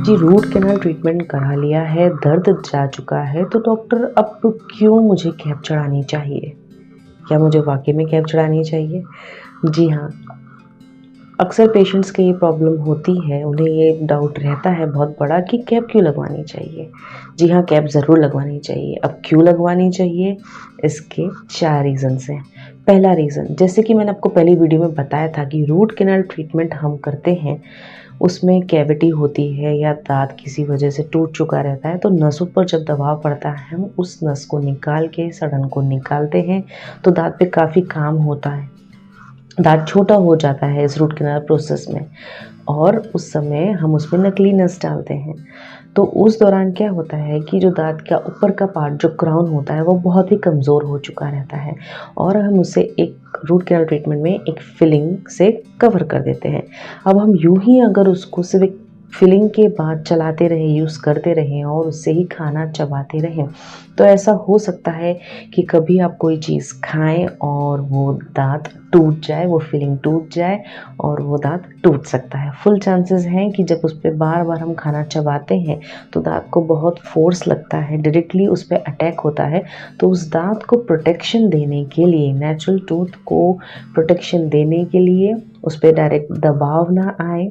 जी, root canal treatment करा लिया है, दर्द जा चुका है, तो डॉक्टर अब क्यों मुझे कैप चढ़ानी चाहिए? क्या मुझे वाक़ई में कैप चढ़ानी चाहिए? जी हाँ, अक्सर पेशेंट्स की ये प्रॉब्लम होती है, उन्हें ये डाउट रहता है बहुत बड़ा कि कैप क्यों लगवानी चाहिए? जी हाँ, कैप ज़रूर लगवानी चाहिए। अब क्यों लगवानी चाहिए? इसके 4 रीज़न्स हैं। पहला रीज़न, जैसे कि मैंने आपको पहली वीडियो में बताया था कि रूट कैनाल ट्रीटमेंट हम करते हैं, उसमें कैविटी होती है या दाँत किसी वजह से टूट चुका रहता है, तो नसों पर जब दबाव पड़ता है, हम उस नस को निकाल के सड़न को निकालते हैं, तो दाँत पे काफ़ी काम होता है। दाँत छोटा हो जाता है इस रूट कैनाल प्रोसेस में और उस समय हम उसमें नकली नस डालते हैं। तो उस दौरान क्या होता है कि जो दाँत का ऊपर का पार्ट जो क्राउन होता है वो बहुत ही कमज़ोर हो चुका रहता है और हम उसे एक रूट कैनाल ट्रीटमेंट में एक फिलिंग से कवर कर देते हैं। अब हम यूँ ही अगर उसको सिर्फ़ एक फिलिंग के बाद चलाते रहें, यूज़ करते रहें और उससे ही खाना चबाते रहें, तो ऐसा हो सकता है कि कभी आप कोई चीज़ खाएँ और वो दाँत टूट जाए, वो फिलिंग टूट जाए और वो दाँत टूट सकता है। फुल चांसेस हैं कि जब उस पे बार-बार हम खाना चबाते हैं, तो दाँत को बहुत फ़ोर्स लगता है, डायरेक्टली उस पे अटैक होता है। तो उस दाँत को प्रोटेक्शन देने के लिए, नेचुरल टूथ को प्रोटेक्शन देने के लिए, उस पे डायरेक्ट दबाव ना आए,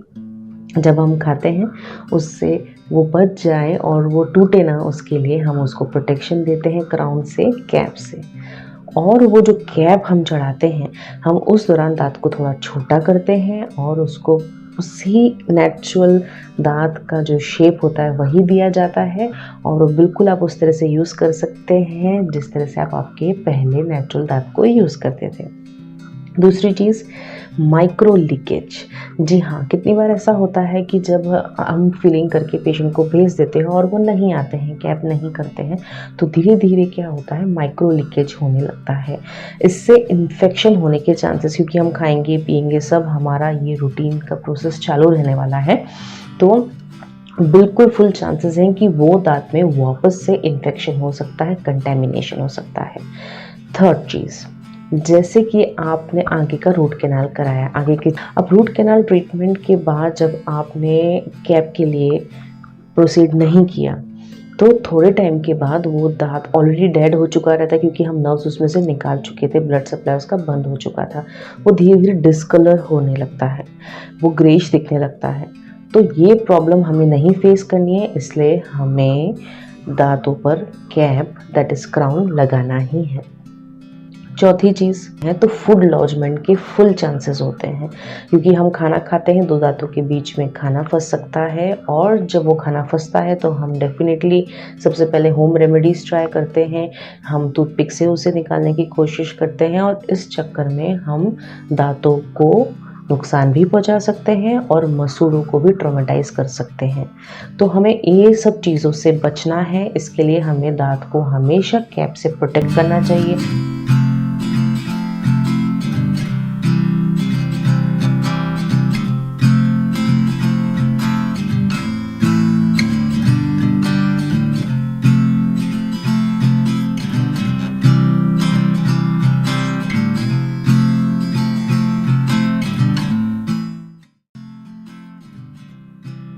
जब हम खाते हैं, उससे वो बच जाए और वो टूटे ना, उसके लिए हम उसको प्रोटेक्शन देते हैं क्राउन से, कैप से। और वो जो कैप हम चढ़ाते हैं, हम उस दौरान दाँत को थोड़ा छोटा करते हैं और उसको उसी नेचुरल दाँत का जो शेप होता है वही दिया जाता है और बिल्कुल आप उस तरह से यूज़ कर सकते हैं जिस तरह से आप आपके पहले नेचुरल दाँत को यूज़ करते थे। दूसरी चीज़, माइक्रो लीकेज। जी हाँ, कितनी बार ऐसा होता है कि जब हम फिलिंग करके पेशेंट को भेज देते हैं और वो नहीं आते हैं, कैप नहीं करते हैं, तो धीरे-धीरे क्या होता है, माइक्रो लीकेज होने लगता है। इससे इन्फेक्शन होने के चांसेस, क्योंकि हम खाएँगे, पिएँगे सब, हमारा ये रूटीन का प्रोसेस चालू रहने वाला है, तो बिल्कुल फुल चांसेस हैं कि वो दाँत में वापस से इन्फेक्शन हो सकता है, कंटैमिनेशन हो सकता है। थर्ड चीज़, जैसे कि आपने आगे का रूट कैनाल कराया, आगे के अब रूट कैनाल ट्रीटमेंट के बाद जब आपने कैप के लिए प्रोसीड नहीं किया, तो थोड़े टाइम के बाद वो दाँत ऑलरेडी डेड हो चुका रहता है क्योंकि हम नर्व्स उसमें से निकाल चुके थे, ब्लड सप्लाई उसका बंद हो चुका था। वो धीरे-धीरे डिस्कलर होने लगता है, वो ग्रेइश दिखने लगता है। तो ये प्रॉब्लम हमें नहीं फेस करनी है, इसलिए हमें दाँतों पर कैप दैट इज़ क्राउन लगाना ही है। चौथी चीज़ है तो फूड लॉजमेंट के फुल चांसेस होते हैं क्योंकि हम खाना खाते हैं, 2 दाँतों के बीच में खाना फँस सकता है और जब वो खाना फँसता है तो हम डेफ़िनेटली सबसे पहले होम रेमेडीज़ ट्राई करते हैं। हम टूथपिक से उसे निकालने की कोशिश करते हैं और इस चक्कर में हम दाँतों को नुकसान भी पहुंचा सकते हैं और मसूड़ों को भी ट्रॉमेटाइज़ कर सकते हैं। तो हमें ये सब चीज़ों से बचना है, इसके लिए हमें दाँत को हमेशा कैप से प्रोटेक्ट करना चाहिए।